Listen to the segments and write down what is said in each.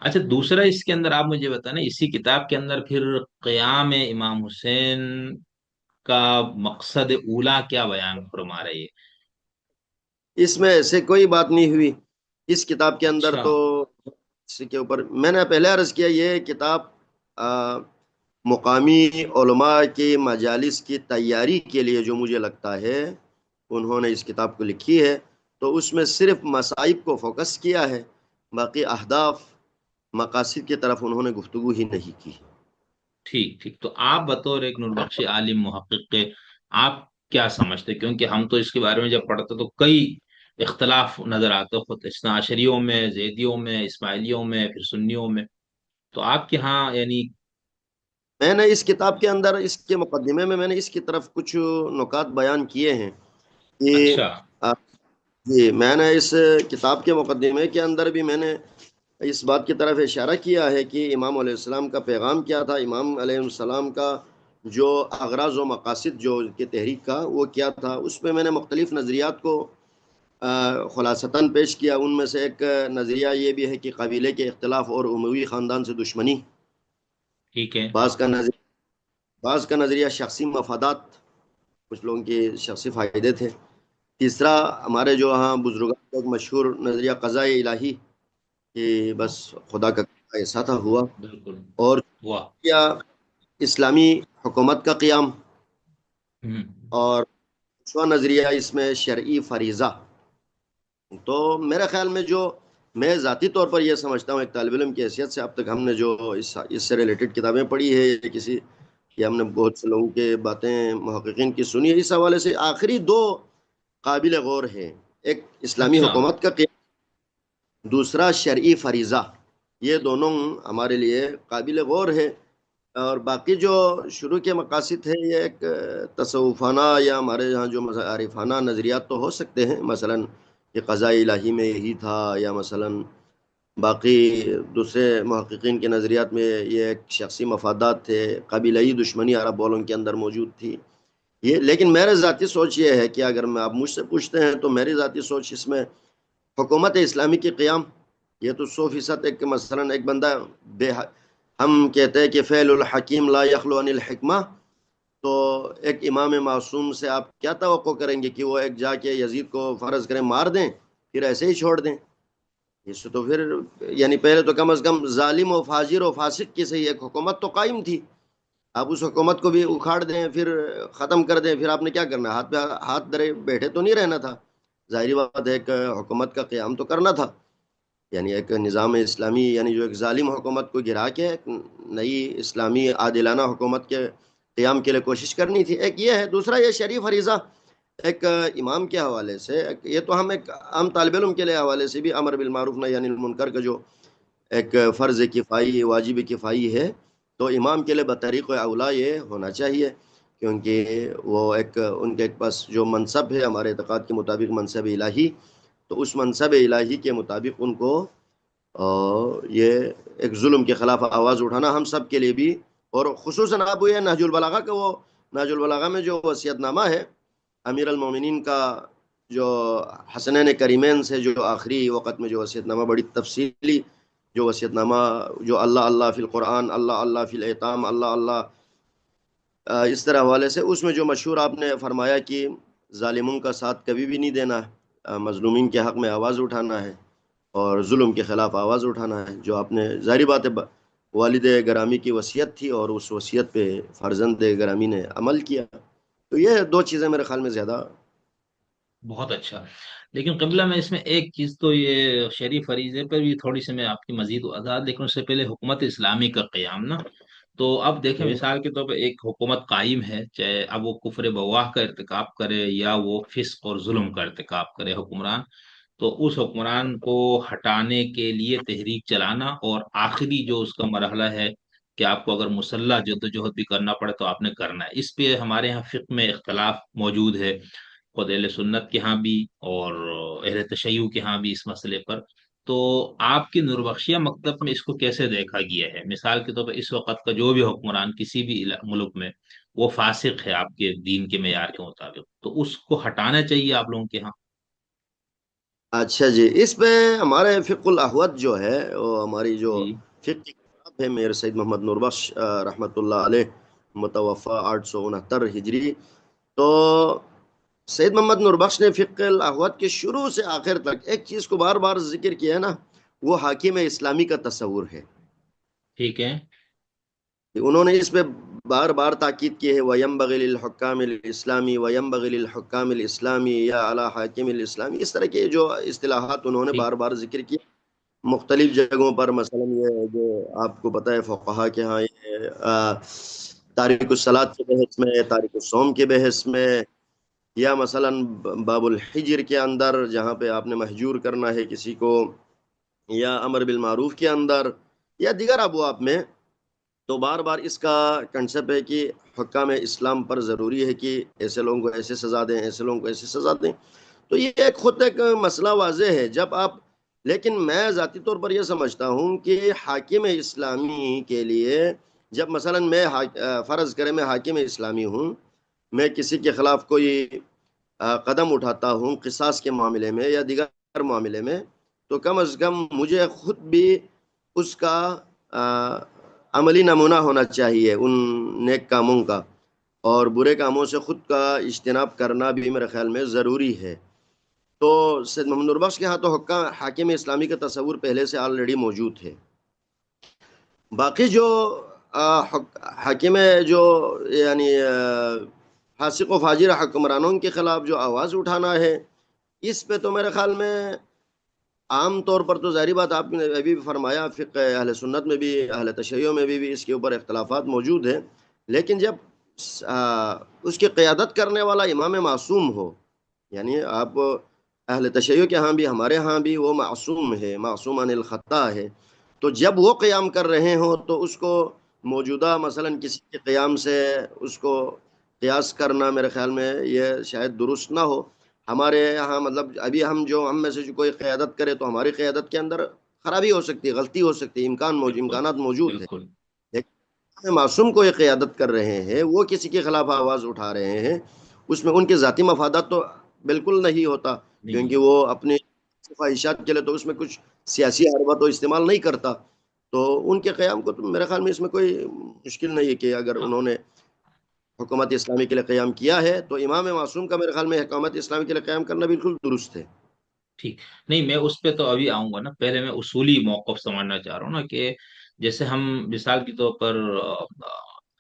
اچھا، دوسرا اس کے اندر آپ مجھے بتانا، اسی کتاب کے اندر پھر قیام امام حسین کا مقصد اولا کیا بیان فرما رہی ہے؟ اس میں ایسے کوئی بات نہیں ہوئی اس کتاب کے اندر اچھا تو۔ اس کے اوپر میں نے پہلے عرض کیا، یہ کتاب آ، مقامی علماء کی مجالس کی تیاری کے لیے جو مجھے لگتا ہے انہوں نے اس کتاب کو لکھی ہے، تو اس میں صرف مصائب کو فوکس کیا ہے، باقی اہداف مقاصد کی طرف انہوں نے گفتگو ہی نہیں کی۔ ٹھیک ٹھیک، تو آپ بطور ایک نوربخش عالم محقق کے آپ کیا سمجھتے؟ کیونکہ ہم تو اس کے بارے میں جب پڑھتے تو کئی اختلاف نظر آتے، خود اثنا عشریوں میں، زیدیوں میں، اسماعیلیوں میں، پھر سنیوں میں، تو آپ کے ہاں یعنی؟ میں نے اس کتاب کے اندر اس کے مقدمے میں نے اس کی طرف کچھ نکات بیان کیے ہیں کہ اچھا آ، جی، میں نے اس کتاب کے مقدمے کے اندر بھی میں نے اس بات کی طرف اشارہ کیا ہے کہ امام علیہ السلام کا پیغام کیا تھا، امام علیہ السلام کا جو اغراض و مقاصد جو کی تحریک کا وہ کیا تھا۔ اس پہ میں نے مختلف نظریات کو خلاصتاً پیش کیا۔ ان میں سے ایک نظریہ یہ بھی ہے کہ قبیلے کے اختلاف اور اموی خاندان سے دشمنی، ٹھیک ہے، ہاں بعض کا نظریہ شخصی مفادات، کچھ لوگوں کے شخصی فائدے تھے۔ تیسرا، ہمارے جو ہاں بزرگوں کا ایک مشہور نظریہ قضاء الہی، کہ بس خدا کا ایسا تھا ہوا۔ بالکل، اور واہ، کیا اسلامی حکومت کا قیام، ہوں، اور پانچواں نظریہ اس میں شرعی فریضہ۔ تو میرے خیال میں جو میں ذاتی طور پر یہ سمجھتا ہوں ایک طالب علم کی حیثیت سے، اب تک ہم نے جو اس سے ریلیٹڈ کتابیں پڑھی ہے یا ہم نے بہت سے لوگوں کے باتیں محققین کی سنی ہے، اس حوالے سے آخری دو قابل غور ہے: ایک اسلامی اچھا، حکومت کا قیام، دوسرا شرعی فریضہ۔ یہ دونوں ہمارے لیے قابل غور ہے۔ اور باقی جو شروع کے مقاصد ہے، یہ ایک تصوفانہ یا ہمارے یہاں جو عارفانہ نظریات تو ہو سکتے ہیں، مثلا کہ قضاء الہی میں یہی تھا، یا مثلا باقی دوسرے محققین کے نظریات میں یہ ایک شخصی مفادات تھے، قبیلہی دشمنی عرب والوں کے اندر موجود تھی یہ۔ لیکن میرے ذاتی سوچ یہ ہے کہ اگر میں آپ مجھ سے پوچھتے ہیں تو میری ذاتی سوچ اس میں حکومت اسلامی کی قیام، یہ تو 100% ایک مثلا ایک بندہ بے ہم کہتے ہیں کہ فعل الحکیم لا یخلو عن الحکمہ، تو ایک امام معصوم سے آپ کیا توقع کریں گے کہ وہ ایک جا کے یزید کو فرض کریں مار دیں پھر ایسے ہی چھوڑ دیں؟ اس سے تو پھر یعنی پہلے تو کم از کم ظالم و فاجر و فاسق کی صحیح ایک حکومت تو قائم تھی، آپ اس حکومت کو بھی اکھاڑ دیں پھر ختم کر دیں، پھر آپ نے کیا کرنا؟ ہاتھ پہ ہاتھ درے بیٹھے تو نہیں رہنا تھا، ظاہری بات ہے ایک حکومت کا قیام تو کرنا تھا، یعنی ایک نظام اسلامی، یعنی جو ایک ظالم حکومت کو گرا کے ایک نئی اسلامی عادلانہ حکومت کے قیام کے لیے کوشش کرنی تھی۔ ایک یہ ہے، دوسرا یہ شریف فریضہ ایک امام کے حوالے سے، یہ تو ہم ایک عام طالب علم کے لیے حوالے سے بھی امر بالمعروف نہی عن المنکر کا جو ایک فرض کفائی واجب کفائی ہے، تو امام کے لیے بطریق اولا یہ ہونا چاہیے، کیونکہ وہ ایک ان کے پاس جو منصب ہے ہمارے اعتقاد کے مطابق منصب الہی، تو اس منصب الہی کے مطابق ان کو یہ ایک ظلم کے خلاف آواز اٹھانا ہم سب کے لیے بھی، اور خصوصاً آپ یہ نہج البلاغہ کا وہ نہج البلاغہ میں جو وصیت نامہ ہے امیر المومنین کا، جو حسنین کریمین سے جو آخری وقت میں جو وصیت نامہ بڑی تفصیلی جو وصیت نامہ، جو اللہ اللہ فی القرآن، اللہ اللہ فی الایتام، اللہ اللہ اس طرح حوالے سے، اس میں جو مشہور آپ نے فرمایا کہ ظالموں کا ساتھ کبھی بھی نہیں دینا ہے، مظلومین کے حق میں آواز اٹھانا ہے، اور ظلم کے خلاف آواز اٹھانا ہے، جو آپ نے ظاہری بات ہے والد گرامی کی وصیت تھی، اور اس وصیت پہ فرزند گرامی نے عمل کیا، تو یہ دو چیزیں میرے خیال میں زیادہ۔ بہت اچھا۔ لیکن قبلہ میں اس میں ایک چیز تو یہ شریف فریضے پر بھی تھوڑی سی میں آپ کی مزید وضاحت، لیکن اس سے پہلے حکومت اسلامی کا قیام نا، تو اب دیکھیں مثال کے طور پہ ایک حکومت قائم ہے، چاہے اب وہ کفر بواہ کا ارتکاب کرے یا وہ فسق اور ظلم کا ارتکاب کرے حکمران، تو اس حکمران کو ہٹانے کے لیے تحریک چلانا، اور آخری جو اس کا مرحلہ ہے کہ آپ کو اگر مسلح جدوجہد بھی کرنا پڑے تو آپ نے کرنا ہے۔ اس پہ ہمارے یہاں فقہ میں اختلاف موجود ہے، خود اہل سنت کے ہاں بھی اور اہل تشیع کے ہاں بھی اس مسئلے پر۔ تو آپ کی نوربخشیہ مکتب میں اس کو کیسے دیکھا گیا ہے؟ مثال کے طور پر اس وقت کا جو بھی حکمران کسی بھی ملک میں وہ فاسق ہے آپ کے دین کے معیار کے مطابق، تو اس کو ہٹانا چاہیے آپ لوگوں کے ہاں؟ اچھا جی، اس پہ ہمارے فقہ الاحوت جو ہے، وہ ہماری جو جی فقہ کی کتاب ہے، میر سید محمد نوربخش رحمۃ اللہ علیہ، متوفہ 869 ہجری. تو سید محمد نوربخش نے فقہ الاحوت کے شروع سے آخر تک ایک چیز کو بار بار ذکر کیا ہے نا، وہ حاکم اسلامی کا تصور ہے. ٹھیک ہے. انہوں نے اس پہ بار بار تاکید کی ہے، وَيَنبَغِي لِلْحُكَّامِ الْإِسْلَامِ وَيَنبَغِي لِلْحُكَّامِ الْإِسْلَامِ یا علی حاکم الاسلامی، اس طرح کے جو اصطلاحات انہوں نے ٹھیک. بار بار ذکر کی مختلف جگہوں پر. مثلا یہ جو آپ کو پتہ ہے فقہا کے ہاں یہ تاریک الصلاۃ کے بحث میں، تاریک الصوم کے بحث میں، یا مثلا باب الحجر کے اندر جہاں پہ آپ نے محجور کرنا ہے کسی کو، یا امر بالمعروف کے اندر، یا دیگر ابواب میں. تو بار بار اس کا کنسپٹ ہے کہ حکام اسلام پر ضروری ہے کہ ایسے لوگوں کو ایسے سزا دیں، ایسے لوگوں کو ایسے سزا دیں. تو یہ ایک خود ایک مسئلہ واضح ہے. جب آپ، لیکن میں ذاتی طور پر یہ سمجھتا ہوں کہ حاکم اسلامی کے لیے، جب مثلا میں فرض کرے میں حاکم اسلامی ہوں، میں کسی کے خلاف کوئی قدم اٹھاتا ہوں قصاص کے معاملے میں یا دیگر معاملے میں، تو کم از کم مجھے خود بھی اس کا عملی نمونہ ہونا چاہیے ان نیک کاموں کا، اور برے کاموں سے خود کا اجتناب کرنا بھی میرے خیال میں ضروری ہے. تو سید محمد نوربخش کے ہاں تو حاکم اسلامی کا تصور پہلے سے آلریڈی موجود ہے. باقی جو حاکم جو یعنی فاسق و فاجر حکمرانوں کے خلاف جو آواز اٹھانا ہے، اس پہ تو میرے خیال میں عام طور پر تو ظاہری بات آپ نے ابھی بھی فرمایا، فقہ اہل سنت میں بھی، اہل تشیع میں بھی اس کے اوپر اختلافات موجود ہیں. لیکن جب اس کی قیادت کرنے والا امام معصوم ہو، یعنی آپ اہل تشیع کے ہاں بھی ہمارے ہاں بھی وہ معصوم ہے، معصوم عن الخطا ہے. تو جب وہ قیام کر رہے ہوں تو اس کو موجودہ مثلا کسی کے قیام سے اس کو قیاس کرنا میرے خیال میں یہ شاید درست نہ ہو. ہمارے یہاں مطلب ابھی ہم میں سے جو کوئی قیادت کرے تو ہماری قیادت کے اندر خرابی ہو سکتی ہے، غلطی ہو سکتی ہے، بالکل امکانات موجود ہیں. بالکل. لیکن معصوم کو یہ قیادت کر رہے ہیں، وہ کسی کے خلاف آواز اٹھا رہے ہیں، اس میں ان کے ذاتی مفادات تو بالکل نہیں ہوتا، نہیں کیونکہ ہے. وہ اپنے خواہشات کے لیے تو اس میں کچھ سیاسی حربہ تو استعمال نہیں کرتا. تو ان کے قیام کو تو میرے خیال میں اس میں کوئی مشکل نہیں ہے کہ اگر ہاں. انہوں نے حکومت اسلامی کے لیے قیام کیا ہے تو امام معصوم کا میرے خیال میں حکومت اسلامی کے لیے قیام کرنا بالکل درست ہے. ٹھیک. نہیں، میں اس پہ تو ابھی آؤں گا نا. پہلے میں اصولی موقف سمجھنا چاہ رہا ہوں نا کہ جیسے ہم مثال کے طور پر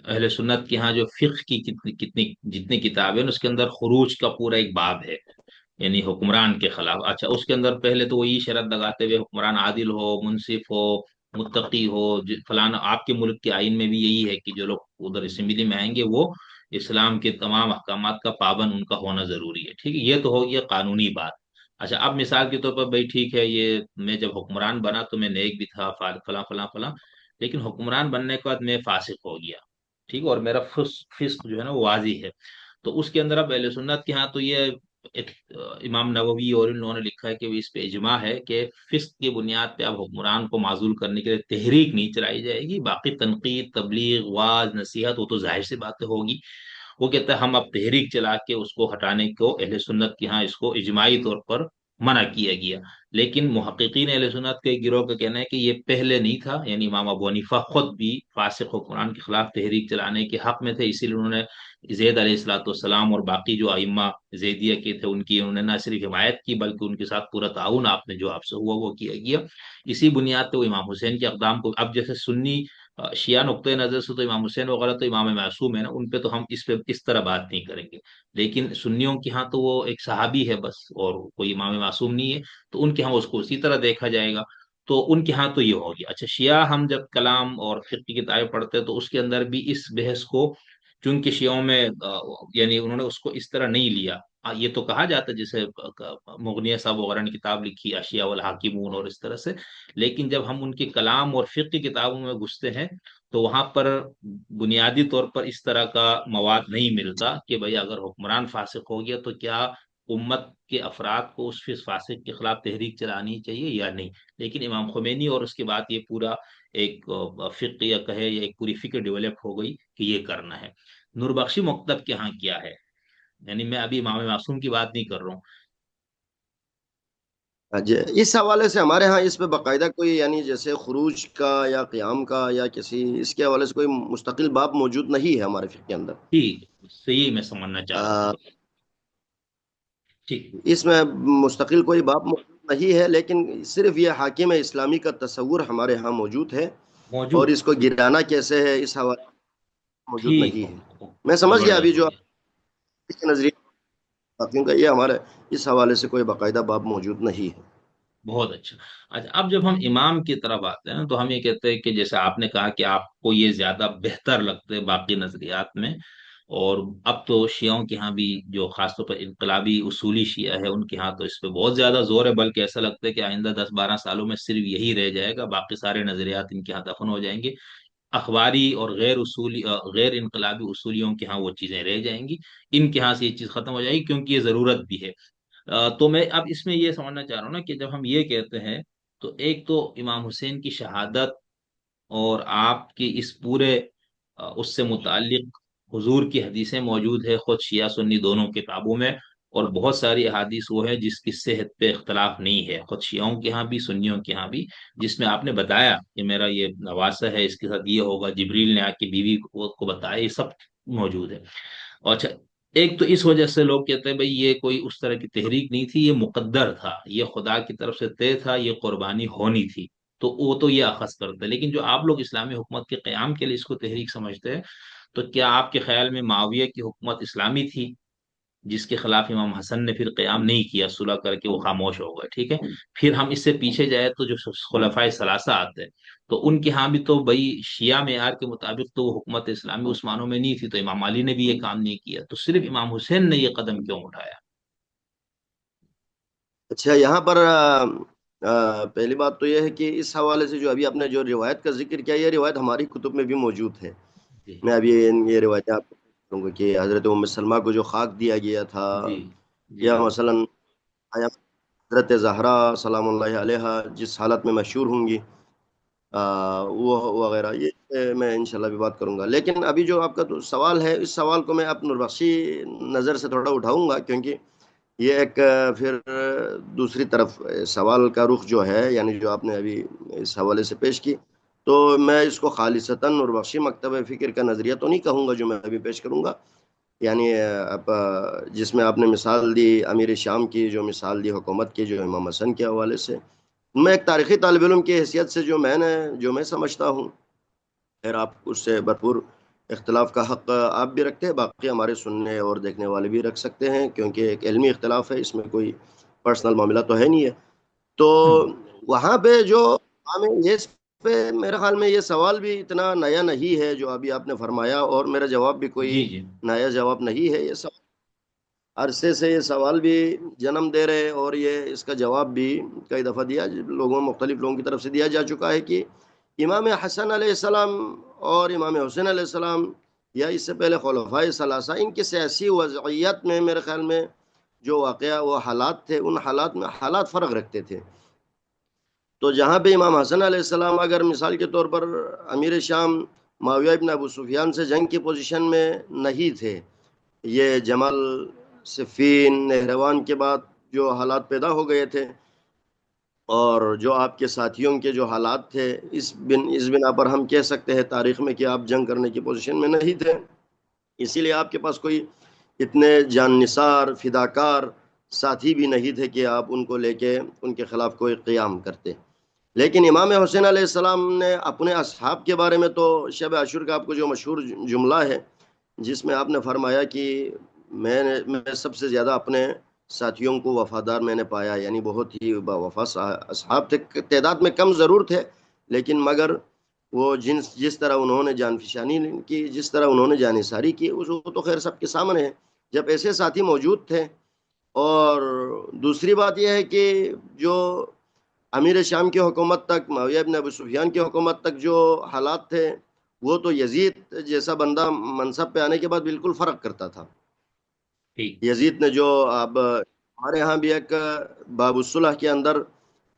اہل سنت کے ہاں جو فقہ کی کتنی جتنی کتابیں ہیں اس کے اندر خروج کا پورا ایک باب ہے، یعنی حکمران کے خلاف. اچھا، اس کے اندر پہلے تو وہی شرط لگاتے ہوئے حکمران عادل ہو، منصف ہو، متقی ہو. فلانا آپ کے ملک کے آئین میں بھی یہی ہے کہ جو لوگ ادھر اسمبلی میں آئیں گے وہ اسلام کے تمام احکامات کا پابند ان کا ہونا ضروری ہے. ٹھیک ہے، یہ تو ہو گیا قانونی بات. اچھا، اب مثال کے طور پر بھائی ٹھیک ہے، یہ میں جب حکمران بنا تو میں نیک بھی تھا، فلاں فلاں فلاں، لیکن حکمران بننے کے بعد میں فاسق ہو گیا. ٹھیک ہے، اور میرا فسق جو ہے نا وہ واضح ہے. تو اس کے اندر اب اہل سنت کے ہاں تو یہ امام نووی اور ان لوگوں نے لکھا ہے کہ اس پہ اجماع ہے کہ فسق کی بنیاد پہ اب حکمران کو معزول کرنے کے لیے تحریک نہیں چلائی جائے گی. باقی تنقید، تبلیغ، واعظ، نصیحت وہ تو ظاہر سی باتیں ہوگی. وہ کہتا ہے ہم اب تحریک چلا کے اس کو ہٹانے کو اہل سنت کے ہاں اس کو اجماعی طور پر منع کیا گیا. لیکن محققین اہل سنت کے گروہ کا کہنا ہے کہ یہ پہلے نہیں تھا، یعنی امام ابو حنیفہ خود بھی فاسق حکمران کے خلاف تحریک چلانے کے حق میں تھے، اسی لیے انہوں نے زید علیہ الصلوۃ والسلام اور باقی جو ائمہ زیدیہ کے تھے ان کی انہوں نے نہ صرف حمایت کی بلکہ ان کے ساتھ پورا تعاون آپ نے جو آپ سے ہوا وہ کیا گیا. اسی بنیاد پہ وہ امام حسین کے اقدام کو اب جیسے سنی شیعہ نقطۂ نظر سے تو امام حسین وغیرہ تو امام معصوم ہے نا، ان پہ تو ہم اس پہ اس طرح بات نہیں کریں گے. لیکن سنیوں کے ہاں تو وہ ایک صحابی ہے بس، اور کوئی امام معصوم نہیں ہے، تو ان کے ہاں اس کو اسی طرح دیکھا جائے گا. تو ان کے ہاں تو یہ ہوگی. اچھا، شیعہ ہم جب کلام اور فقہ کی کتابیں پڑھتے ہیں تو اس کے اندر بھی اس بحث کو، چونکہ شیعوں میں یعنی انہوں نے اس کو اس طرح نہیں لیا. یہ تو کہا جاتا ہے جیسے مغنیہ صاحب وغیرہ نے کتاب لکھی اشیاء والحاکمون اور اس طرح سے، لیکن جب ہم ان کے کلام اور فقہ کی کتابوں میں گھستے ہیں تو وہاں پر بنیادی طور پر اس طرح کا مواد نہیں ملتا کہ بھئی اگر حکمران فاسق ہو گیا تو کیا امت کے افراد کو اس فاسق کے خلاف تحریک چلانی چاہیے یا نہیں. لیکن امام خمینی اور اس کے بعد یہ پورا ایک فقہ یا کہے یا ایک پوری فکر ڈیولپ ہو گئی کہ یہ کرنا ہے. نوربخشی مکتب کے ہاں کیا ہے، یعنی میں ابھی امام معصوم کی بات نہیں کر رہا ہوں. جی، اس حوالے سے ہمارے ہاں اس پہ باقاعدہ کوئی یعنی جیسے خروج کا یا قیام کا یا کسی اس کے حوالے سے کوئی مستقل باب موجود نہیں ہے ہمارے فقہ کے اندر. ٹھیک، صحیح میں سمجھنا چاہ رہا آ، تھا. ٹھیک. اس میں مستقل کوئی باب موجود نہیں ہے، لیکن صرف یہ حاکم اسلامی کا تصور ہمارے ہاں موجود ہے، اور موجود. اس کو گرانا کیسے ہے اس حوالے سے موجود ٹھیک. نہیں ہے. میں سمجھ گیا ابھی زبردست ہو جو گیا. آپ کے نظریے باقیوں کا، یہ ہمارے اس حوالے سے کوئی باقاعدہ باب موجود نہیں ہے. بہت اچھا. اچھا، اب جب ہم امام کی طرف آتے ہیں تو ہم یہ کہتے ہیں کہ جیسے آپ نے کہا کہ آپ کو یہ زیادہ بہتر لگتے ہیں باقی نظریات میں، اور اب تو شیعوں کے ہاں بھی جو خاص طور پر انقلابی اصولی شیعہ ہے ان کے ہاں تو اس پہ بہت زیادہ زور ہے، بلکہ ایسا لگتا ہے کہ آئندہ 10-12 سالوں میں صرف یہی رہ جائے گا، باقی سارے نظریات ان کے ہاں دفن ہو جائیں گے. اخباری اور غیر اصولی غیر انقلابی اصولیوں کے ہاں وہ چیزیں رہ جائیں گی. ان کے ہاں سے یہ چیز ختم ہو جائے گی کیونکہ یہ ضرورت بھی ہے. تو میں اب اس میں یہ سمجھنا چاہ رہا ہوں نا کہ جب ہم یہ کہتے ہیں تو ایک تو امام حسین کی شہادت اور آپ کی اس پورے اس سے متعلق حضور کی حدیثیں موجود ہے خود شیعہ سنی دونوں کتابوں میں، اور بہت ساری احادیث وہ ہے جس کی صحت پہ اختلاف نہیں ہے خود شیعوں کے ہاں بھی سنیوں کے ہاں بھی، جس میں آپ نے بتایا کہ میرا یہ نواسہ ہے، اس کے ساتھ یہ ہوگا، جبریل نے آ کے بیوی کو بتایا، یہ سب موجود ہے. اور اچھا، ایک تو اس وجہ سے لوگ کہتے ہیں بھئی یہ کوئی اس طرح کی تحریک نہیں تھی، یہ مقدر تھا، یہ خدا کی طرف سے طے تھا، یہ قربانی ہونی تھی. تو وہ تو یہ اخذ کرتے ہیں، لیکن جو آپ لوگ اسلامی حکومت کے قیام کے لیے اس کو تحریک سمجھتے ہیں، تو کیا آپ کے خیال میں معاویہ کی حکومت اسلامی تھی جس کے خلاف امام حسن نے پھر قیام نہیں کیا، صلح کر کے وہ خاموش ہو گئے؟ ٹھیک ہے. پھر ہم اس سے پیچھے جائے تو جو خلفائے ثلاثہ آتے ہیں تو ان کے ہاں بھی تو بھائی شیعہ معیار کے مطابق تو وہ حکومت اسلامی اس معنوں میں نہیں تھی، تو امام علی نے بھی یہ کام نہیں کیا، تو صرف امام حسین نے یہ قدم کیوں اٹھایا؟ اچھا، یہاں پر پہلی بات تو یہ ہے کہ اس حوالے سے جو ابھی آپ نے جو روایت کا ذکر کیا، یہ روایت ہماری کتب میں بھی موجود ہے. جی. میں ابھی یہ روایتیں آپ کو کروں گا کہ حضرت ام سلمہ کو جو خاک دیا گیا تھا، جی. جی. یا مثلا حضرت زہرا سلام اللہ علیہا جس حالت میں مشہور ہوں گی، وہ وغیرہ، یہ میں انشاءاللہ بھی بات کروں گا. لیکن ابھی جو آپ کا تو سوال ہے، اس سوال کو میں آپ نوربخشی نظر سے تھوڑا اٹھاؤں گا، کیونکہ یہ ایک پھر دوسری طرف سوال کا رخ جو ہے، یعنی جو آپ نے ابھی اس حوالے سے پیش کی، تو میں اس کو خالصتاً نوربخشی مکتب فکر کا نظریہ تو نہیں کہوں گا جو میں ابھی پیش کروں گا. یعنی جس میں آپ نے مثال دی امیر شام کی، جو مثال دی حکومت کی جو امام حسن کے حوالے سے، میں ایک تاریخی طالب علم کی حیثیت سے جو میں سمجھتا ہوں، خیر آپ اس سے بھرپور اختلاف کا حق آپ بھی رکھتے ہیں، باقی ہمارے سننے اور دیکھنے والے بھی رکھ سکتے ہیں، کیونکہ ایک علمی اختلاف ہے، اس میں کوئی پرسنل معاملہ تو ہے نہیں ہے. تو وہاں پہ جو ہمیں یہ پہ میرے خیال میں یہ سوال بھی اتنا نیا نہیں ہے جو ابھی آپ نے فرمایا، اور میرا جواب بھی کوئی جی. جی. نیا جواب نہیں ہے. یہ سوال عرصے سے، یہ سوال بھی جنم دے رہے، اور یہ اس کا جواب بھی کئی دفعہ مختلف لوگوں کی طرف سے دیا جا چکا ہے کہ امام حسن علیہ السلام اور امام حسین علیہ السلام، یا اس سے پہلے خلفائے ثلاثہ، ان کی سیاسی وضعیت میں میرے خیال میں جو واقعہ وہ حالات تھے، ان حالات میں حالات فرق رکھتے تھے. تو جہاں پہ امام حسن علیہ السلام اگر مثال کے طور پر امیر شام معاویہ ابن ابو سفیان سے جنگ کی پوزیشن میں نہیں تھے، یہ جمال صفین نہروان کے بعد جو حالات پیدا ہو گئے تھے، اور جو آپ کے ساتھیوں کے جو حالات تھے، اس بنا پر ہم کہہ سکتے ہیں تاریخ میں کہ آپ جنگ کرنے کی پوزیشن میں نہیں تھے. اسی لیے آپ کے پاس کوئی اتنے جان نثار فداکار ساتھی بھی نہیں تھے کہ آپ ان کو لے کے ان کے خلاف کوئی قیام کرتے. لیکن امام حسین علیہ السلام نے اپنے اصحاب کے بارے میں تو شب عاشور کا آپ کو جو مشہور جملہ ہے، جس میں آپ نے فرمایا کہ میں سب سے زیادہ اپنے ساتھیوں کو وفادار میں نے پایا، یعنی بہت ہی وفا اصحاب تھے، تعداد میں کم ضرور تھے، لیکن مگر وہ جس طرح انہوں نے جان فشانی کی، جس طرح انہوں نے جانثاری کی، وہ تو خیر سب کے سامنے ہے جب ایسے ساتھی موجود تھے. اور دوسری بات یہ ہے کہ جو امیر شام کی حکومت تک، معاویہ ابن ابو سفیان کی حکومت تک جو حالات تھے، وہ تو یزید جیسا بندہ منصب پہ آنے کے بعد بالکل فرق کرتا تھا. ٹھیک. یزید نے جو اب ہمارے ہاں بھی ایک باب الصلح کے اندر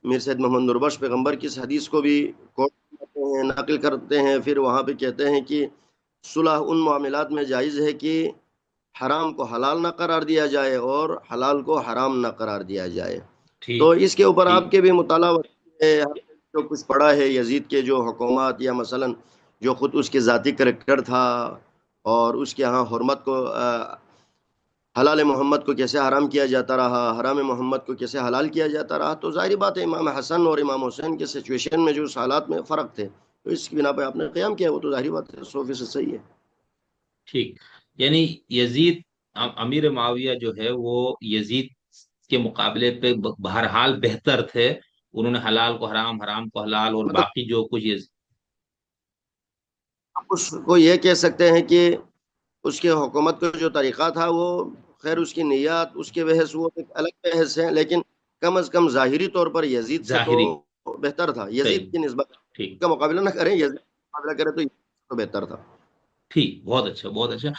میر سید محمد نوربخش پیغمبر کی اس حدیث کو بھی کوٹ کرتے ہیں، نقل کرتے ہیں، پھر وہاں پہ کہتے ہیں کہ صلح ان معاملات میں جائز ہے کہ حرام کو حلال نہ قرار دیا جائے اور حلال کو حرام نہ قرار دیا جائے. تو ٹھیک اس کے اوپر آپ ٹھیک کے بھی مطالعہ ہے، آپ نے جو کچھ پڑھا ہے یزید کے جو حکومات، یا مثلا جو خود اس کے ذاتی کریکٹر تھا، اور اس کے ہاں حرمت کو حلال محمد کو کیسے حرام کیا جاتا رہا، حرام محمد کو کیسے حلال کیا جاتا رہا، تو ظاہری بات ہے امام حسن اور امام حسین کے سچویشن میں جو اس حالات میں فرق تھے، تو اس کی بنا پہ آپ نے قیام کیا، وہ تو ظاہری بات ہے 100% صحیح ہے۔ ٹھیک، یعنی یزید، امیر معاویہ جو ہے وہ یزید کے مقابلے پہ بہرحال بہتر تھے، انہوں نے حلال کو حرام، حرام کو حلال، اور مطلب باقی جو کچھ آپ اس کو یہ کہہ سکتے ہیں کہ اس کے حکومت کا جو طریقہ تھا وہ، خیر اس کی نیات، اس کے بحث وہ ایک الگ بحث ہے، لیکن کم از کم ظاہری طور پر یزید سے تو ظاہری، بہتر تھا، یزید صحیح، کی نسبت ٹھیک کا مقابلہ نہ کریں، یزید کا مقابلہ کریں تو یزید تو بہتر تھا۔ ٹھیک، بہت اچھا بہت اچھا۔